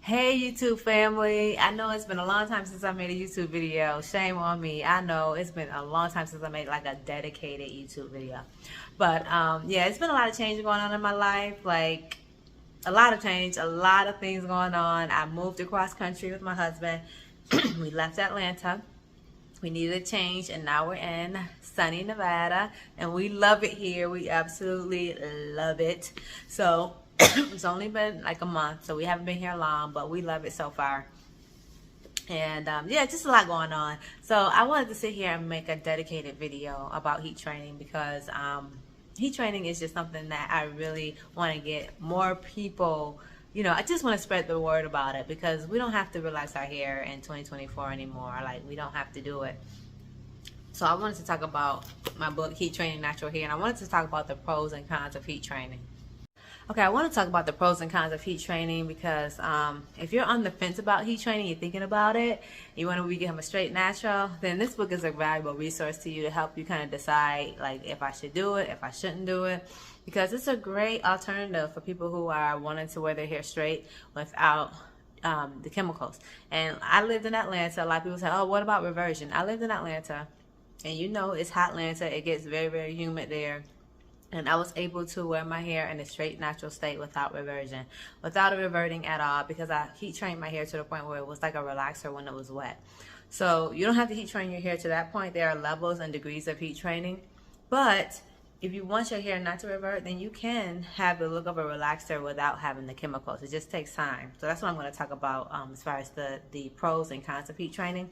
Hey YouTube family, I know it's been a long time since I made a YouTube video. Shame on me. I know it's been a long time since I made like a dedicated YouTube video. But yeah, it's been a lot of change going on in my life. Like a lot of change, a lot of things going on. I moved across country with my husband. We left Atlanta. We needed a change, and now we're in sunny Nevada, and we love it here. We absolutely love it. So it's only been like a month, so we haven't been here long, but we love it so far. And yeah, just a lot going on. So I wanted to sit here and make a dedicated video about heat training because heat training is just something that I really want to get more people. I just want to spread the word about it because we don't have to relax our hair in 2024 anymore. Like, we don't have to do it. So I wanted to talk about my book, Heat Training Natural Hair, and I wanted to talk about the pros and cons of heat training. Okay, I want to talk about the pros and cons of heat training because if you're on the fence about heat training, you're thinking about it, you want to become a straight natural, then this book is a valuable resource to you to help you kind of decide like if I should do it, if I shouldn't do it, because it's a great alternative for people who are wanting to wear their hair straight without the chemicals. And I lived in Atlanta. A lot of people say, oh, what about reversion? I lived in Atlanta, and it's hot Atlanta. It gets very, very humid there. And I was able to wear my hair in a straight natural state without reversion, without it reverting at all, because I heat trained my hair to the point where it was like a relaxer when it was wet. So you don't have to heat train your hair to that point. There are levels and degrees of heat training. But if you want your hair not to revert, then you can have the look of a relaxer without having the chemicals. It just takes time. So that's what I'm going to talk about as far as the pros and cons of heat training.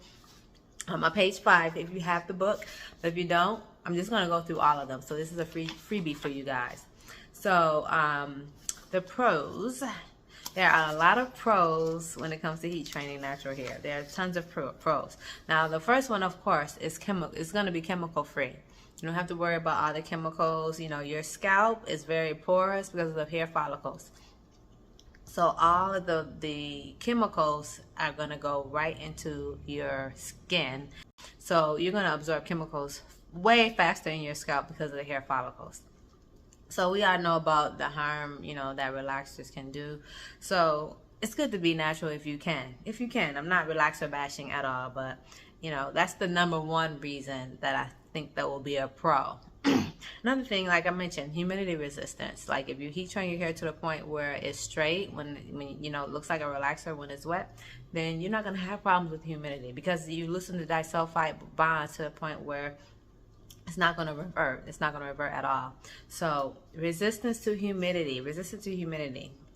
On page 5, if you have the book, but if you don't, I'm just going to go through all of them. So this is a freebie for you guys. So the pros, there are a lot of pros when it comes to heat training natural hair. There are tons of pros. Now the first one, of course, is it's going to be chemical free. You don't have to worry about all the chemicals. Your scalp is very porous because of the hair follicles. So all of the chemicals are going to go right into your skin. So you're going to absorb chemicals way faster in your scalp because of the hair follicles. So we all know about the harm, that relaxers can do. So it's good to be natural if you can. If you can. I'm not relaxer bashing at all, but, that's the number one reason that I think that will be a pro. Another thing, like I mentioned, humidity resistance. Like if you heat train your hair to the point where it's straight when it looks like a relaxer when it's wet, then you're not going to have problems with humidity because you loosen the disulfide bonds to the point where it's not going to revert. It's not going to revert at all. So resistance to humidity.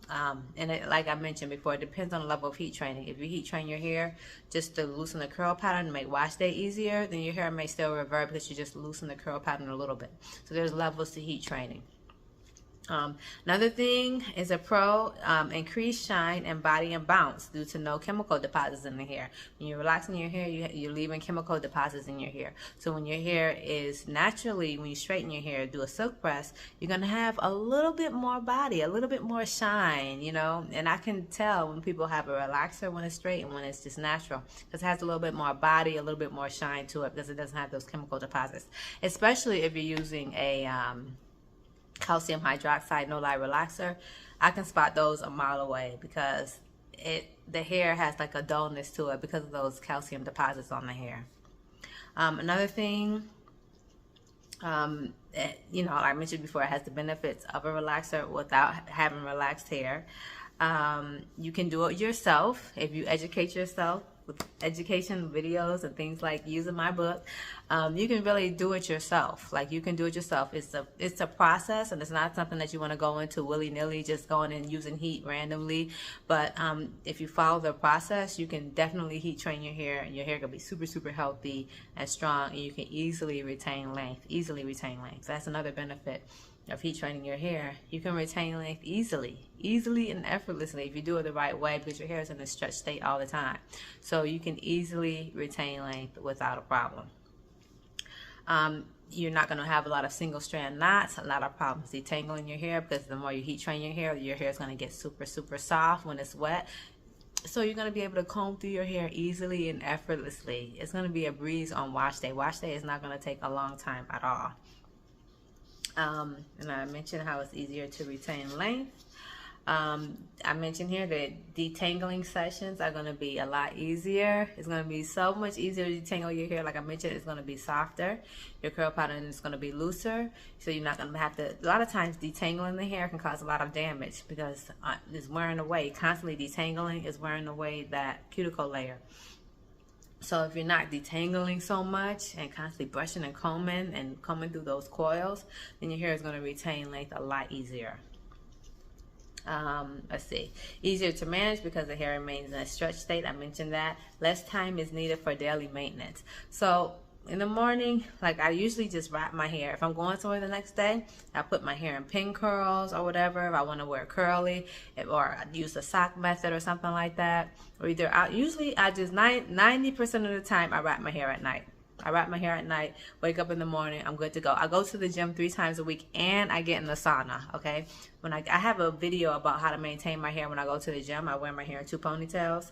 And like I mentioned before, it depends on the level of heat training. If you heat train your hair just to loosen the curl pattern to make wash day easier, then your hair may still revert because you just loosen the curl pattern a little bit. So there's levels to heat training. Another thing is a pro, increased shine and body and bounce due to no chemical deposits in the hair. When you're relaxing your hair, you're leaving chemical deposits in your hair. So when your hair is naturally, when you straighten your hair, do a silk press, you're going to have a little bit more body, a little bit more shine, And I can tell when people have a relaxer when it's straight and when it's just natural, because it has a little bit more body, a little bit more shine to it because it doesn't have those chemical deposits. Especially if you're using a calcium hydroxide no-lye relaxer, I can spot those a mile away because the hair has like a dullness to it because of those calcium deposits on the hair. Another thing, like I mentioned before, it has the benefits of a relaxer without having relaxed hair. You can do it yourself if you educate yourself with education videos and things like using my book. You can really do it yourself. Like you can do it yourself. It's a process, and it's not something that you want to go into willy-nilly, just going and using heat randomly. But if you follow the process, you can definitely heat train your hair, and your hair can be super, super healthy and strong, and you can easily retain length. That's another benefit of heat training your hair. You can retain length easily and effortlessly if you do it the right way, because your hair is in a stretch state all the time. So you can easily retain length without a problem. You're not going to have a lot of single strand knots, a lot of problems detangling your hair, because the more you heat train your hair is going to get super, super soft when it's wet. So you're going to be able to comb through your hair easily and effortlessly. It's going to be a breeze on wash day. Wash day is not going to take a long time at all. And I mentioned how it's easier to retain length. I mentioned here that detangling sessions are going to be a lot easier. It's going to be so much easier to detangle your hair. Like I mentioned, it's going to be softer. Your curl pattern is going to be looser. So you're not going to have to, a lot of times detangling the hair can cause a lot of damage because it's wearing away. Constantly detangling is wearing away that cuticle layer. So if you're not detangling so much and constantly brushing and combing through those coils, then your hair is going to retain length a lot easier. Let's see, easier to manage because the hair remains in a stretch state. I mentioned that. Less time is needed for daily maintenance. So in the morning, like I usually just wrap my hair. If I'm going somewhere the next day, I put my hair in pin curls or whatever. If I want to wear curly, or I use the sock method or something like that. Or either usually I just 90% of the time I wrap my hair at night. I wrap my hair at night, wake up in the morning, I'm good to go. I go to the gym 3 times a week and I get in the sauna, okay? When I have a video about how to maintain my hair when I go to the gym. I wear my hair in 2 ponytails.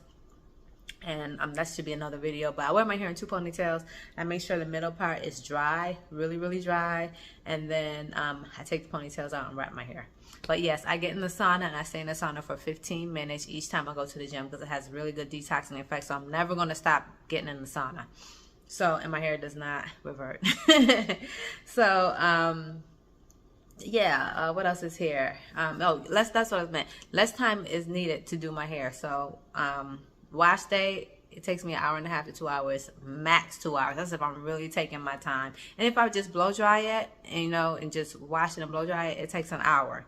And that should be another video, but I wear my hair in 2 ponytails. I make sure the middle part is dry, really, really dry. And then I take the ponytails out and wrap my hair. But yes, I get in the sauna and I stay in the sauna for 15 minutes each time I go to the gym because it has really good detoxing effects. So I'm never going to stop getting in the sauna. So, and my hair does not revert. So, yeah, what else is here? That's what I meant. Less time is needed to do my hair. So, wash day, it takes me 1.5 hours to 2 hours, max 2 hours. That's if I'm really taking my time. And if I just blow dry it, and just wash it and blow dry it, it takes an hour.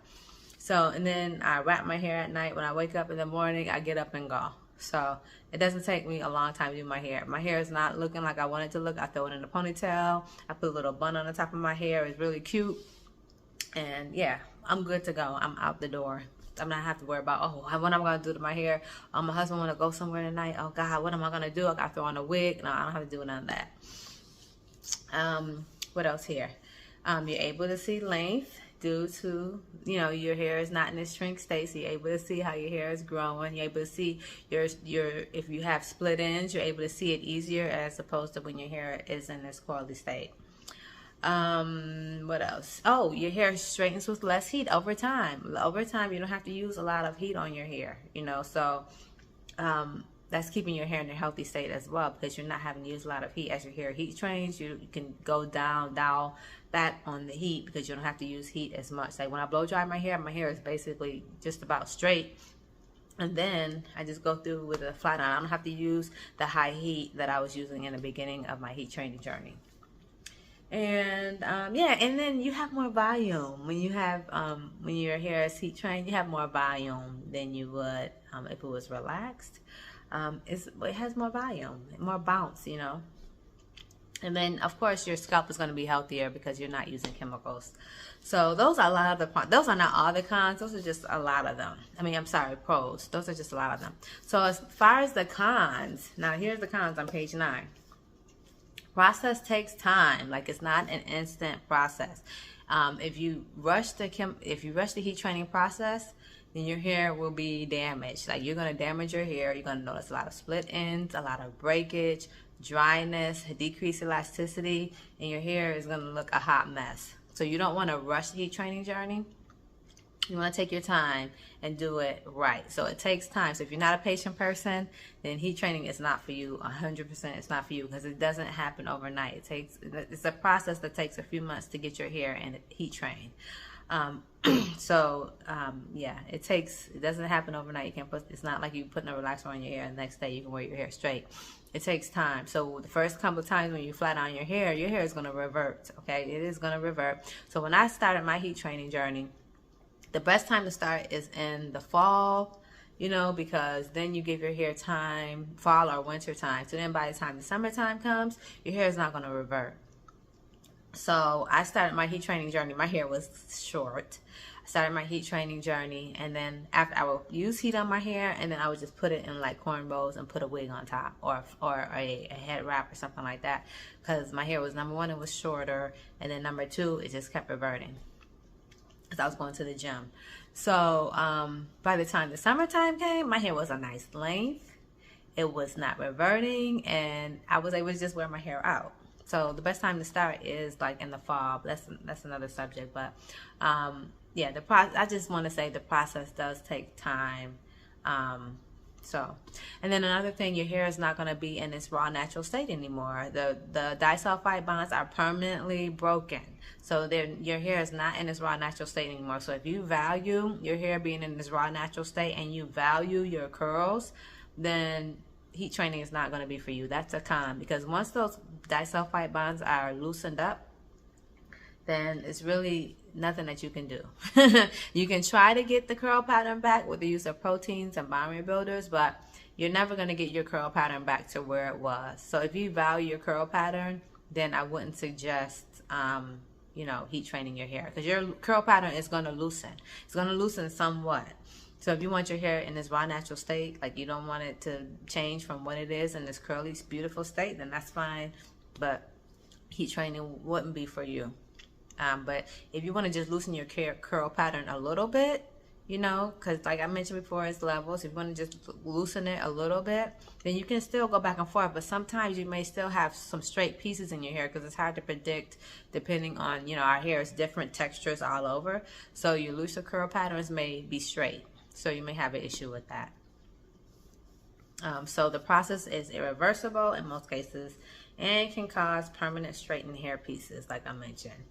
So, and then I wrap my hair at night. When I wake up in the morning, I get up and go. So it doesn't take me a long time to do my hair. My hair is not looking like I want it to look. I throw it in a ponytail. I put a little bun on the top of my hair. It's really cute. And yeah, I'm good to go. I'm out the door. I'm not have to worry about, what am I going to do to my hair? My husband want to go somewhere tonight. Oh God, what am I going to do? I got to throw on a wig. No, I don't have to do none of that. What else here? You're able to see length due to, your hair is not in a shrink state, so you're able to see how your hair is growing. You're able to see if you have split ends, you're able to see it easier as opposed to when your hair is in this coily state. What else? Oh, your hair straightens with less heat over time. Over time, you don't have to use a lot of heat on your hair, so that's keeping your hair in a healthy state as well because you're not having to use a lot of heat. As your hair heat trains, you can go down back on the heat because you don't have to use heat as much. Like when I blow dry my hair is basically just about straight. And then I just go through with a flat iron. I don't have to use the high heat that I was using in the beginning of my heat training journey. And yeah, and then you have more volume when you have when your hair is heat trained. You have more volume than you would if it was relaxed. It has more volume, more bounce, And then of course your scalp is going to be healthier because you're not using chemicals. So those are a lot of those are not all the cons. Those are just a lot of them. I'm sorry, pros. Those are just a lot of them. So as far as the cons, now here's the cons on page 9. Process takes time. Like it's not an instant process. If you rush the heat training process, then your hair will be damaged. Like you're going to damage your hair. You're going to notice a lot of split ends, a lot of breakage, dryness, decreased elasticity, and your hair is going to look a hot mess. So you don't want to rush the heat training journey. You want to take your time and do it right. So it takes time. So if you're not a patient person, then heat training is not for you. 100% it's not for you because it doesn't happen overnight. It's a process that takes a few months to get your hair and heat trained. Yeah, it doesn't happen overnight. It's not like you putting a relaxer on your hair and the next day you can wear your hair straight. It takes time. So the first couple of times when you flat iron your hair is going to revert. Okay, it is going to revert. So when I started my heat training journey, the best time to start is in the fall, because then you give your hair time, fall or winter time. So then by the time the summertime comes, your hair is not going to revert. So I started my heat training journey. My hair was short. I started my heat training journey, and then after I would use heat on my hair, and then I would just put it in like cornrows and put a wig on top or a head wrap or something like that, because my hair was, number one, it was shorter, and then number two, it just kept reverting because I was going to the gym. So by the time the summertime came, my hair was a nice length. It was not reverting, and I was able to just wear my hair out. So the best time to start is like in the fall. That's another subject, but yeah, I just want to say the process does take time. And then another thing, your hair is not going to be in its raw natural state anymore. The disulfide bonds are permanently broken. So your hair is not in its raw natural state anymore. So if you value your hair being in its raw natural state and you value your curls, then heat training is not going to be for you. That's a con, because once those disulfide bonds are loosened up, then it's really nothing that you can do. You can try to get the curl pattern back with the use of proteins and bond rebuilders, but you're never going to get your curl pattern back to where it was. So if you value your curl pattern, then I wouldn't suggest heat training your hair, because your curl pattern is going to loosen. It's going to loosen somewhat. So if you want your hair in its raw natural state, like you don't want it to change from what it is in this curly, beautiful state, then that's fine. But heat training wouldn't be for you. But if you want to just loosen your curl pattern a little bit, because like I mentioned before, it's levels. If you want to just loosen it a little bit, then you can still go back and forth. But sometimes you may still have some straight pieces in your hair, because it's hard to predict depending on, our hair is different textures all over. So your looser curl patterns may be straight. So you may have an issue with that. So the process is irreversible in most cases and can cause permanent straightened hair pieces, like I mentioned.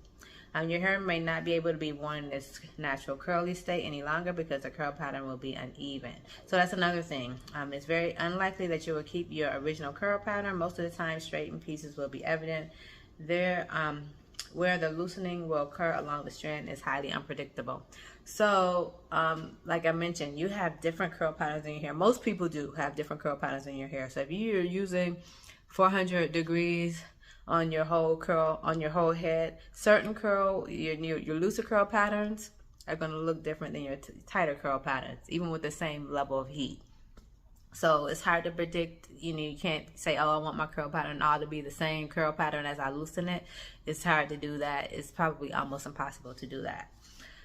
Your hair may not be able to be worn in its natural curly state any longer because the curl pattern will be uneven. So that's another thing. It's very unlikely that you will keep your original curl pattern. Most of the time, straightened pieces will be evident. Where the loosening will occur along the strand is highly unpredictable. So, like I mentioned, you have different curl patterns in your hair. Most people do have different curl patterns in your hair. So if you're using 400 degrees on your whole curl, on your whole head, certain curl, your looser curl patterns are going to look different than your tighter curl patterns, even with the same level of heat. So it's hard to predict. You can't say, oh, I want my curl pattern all to be the same curl pattern as I loosen it. It's hard to do that. It's probably almost impossible to do that.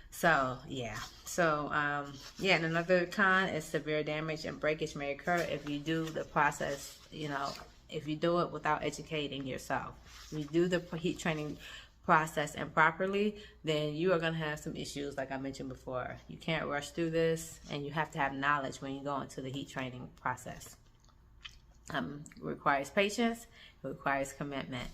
So yeah. And another con is severe damage and breakage may occur if you do the process, if you do it without educating yourself. If you do the heat training process improperly, then you are going to have some issues, like I mentioned before. You can't rush through this, and you have to have knowledge when you go into the heat training process. It requires patience, it requires commitment.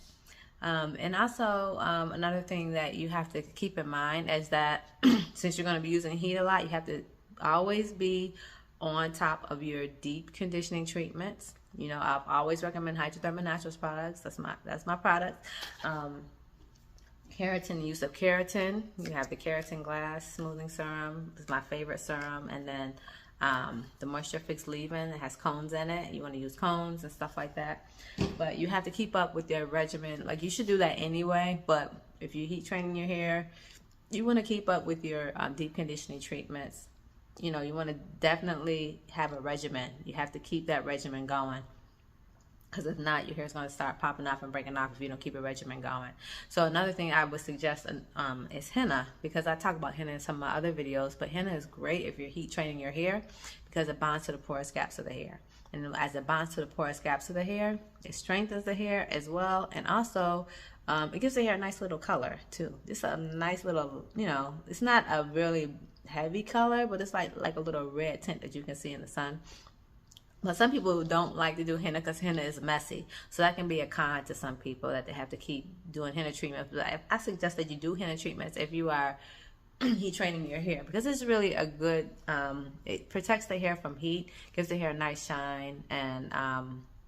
And also, another thing that you have to keep in mind is that since you're going to be using heat a lot, you have to always be on top of your deep conditioning treatments. I always recommend Hydrothermal Naturals products. That's my product. Keratin, use of keratin. You have the keratin glass smoothing serum. It's my favorite serum. And then the Moisture Fix leave-in. It has cones in it. You want to use cones and stuff like that. But you have to keep up with your regimen. Like, you should do that anyway. But if you're heat training your hair, you want to keep up with your deep conditioning treatments. You want to definitely have a regimen. You have to keep that regimen going, because if not, your hair is going to start popping off and breaking off if you don't keep a regimen going. So another thing I would suggest is henna, because I talk about henna in some of my other videos. But henna is great if you're heat training your hair, because it bonds to the porous gaps of the hair. And as it bonds to the porous gaps of the hair, it strengthens the hair as well. And also, it gives the hair a nice little color too. Just a nice little, it's not a really heavy color, but it's like a little red tint that you can see in the sun. But some people don't like to do henna because henna is messy, so that can be a con to some people, that they have to keep doing henna treatments. But I suggest that you do henna treatments if you are heat training your hair, because it's really a good it protects the hair from heat, gives the hair a nice shine. And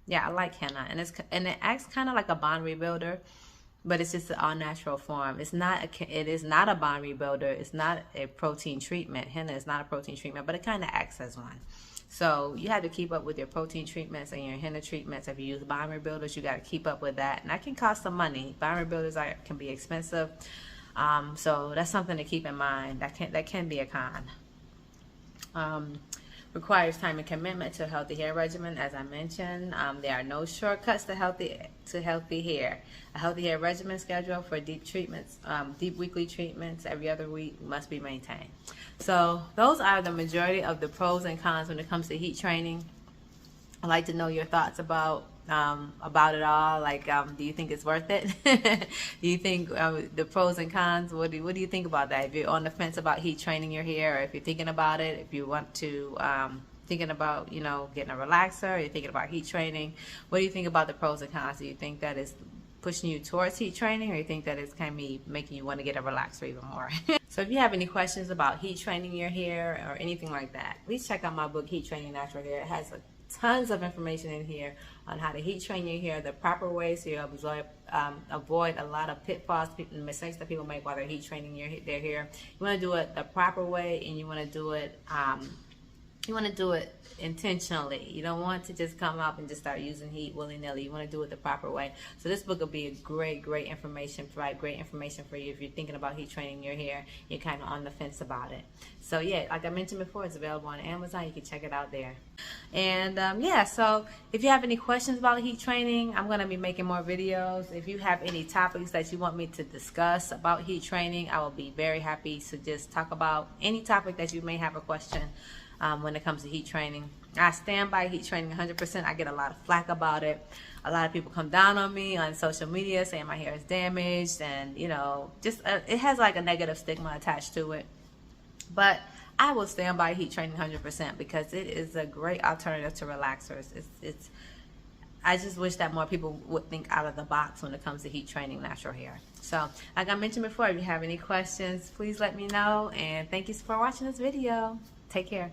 yeah, I like henna, and it acts kind of like a bond rebuilder, but it's just an all-natural form. It is not a bond rebuilder. It's not a protein treatment. Henna is not a protein treatment, but it kind of acts as one. So you have to keep up with your protein treatments and your henna treatments. If you use bond rebuilders, you got to keep up with that. And that can cost some money. Bond rebuilders can be expensive. So that's something to keep in mind. That can be a con. Requires time and commitment to a healthy hair regimen, as I mentioned. There are no shortcuts to healthy hair. A healthy hair regimen schedule for deep treatments, deep weekly treatments every other week must be maintained. So those are the majority of the pros and cons when it comes to heat training. I'd like to know your thoughts about about it all? Like, do you think it's worth it? Do you think the pros and cons? What do you think about that? If you're on the fence about heat training your hair, or if you're thinking about it, if you want to thinking about, you know, getting a relaxer, or you're thinking about heat training, what do you think about the pros and cons? Do you think that is pushing you towards heat training, or you think that it's kind of making you want to get a relaxer even more? So if you have any questions about heat training your hair or anything like that, please check out my book, Heat Training Natural Hair. It has tons of information in here on how to heat train your hair the proper way, so you avoid a lot of pitfalls, mistakes that people make while they're heat training their hair. You want to do it the proper way, and you want to do it intentionally. You don't want to just come up and just start using heat willy-nilly. You want to do it the proper way. So this book will be a great information, provide great information for you if you're thinking about heat training your hair, you're kind of on the fence about it. So yeah, like I mentioned before, it's available on Amazon. You can check it out there. And yeah, so if you have any questions about heat training, I'm going to be making more videos. If you have any topics that you want me to discuss about heat training, I will be very happy to just talk about any topic that you may have a question when it comes to heat training. I stand by heat training 100%. I get a lot of flack about it. A lot of people come down on me on social media saying my hair is damaged, and you know, just it has like a negative stigma attached to it. But I will stand by heat training 100% because it is a great alternative to relaxers. I just wish that more people would think out of the box when it comes to heat training natural hair. So like I mentioned before, if you have any questions, please let me know, and thank you for watching this video. Take care.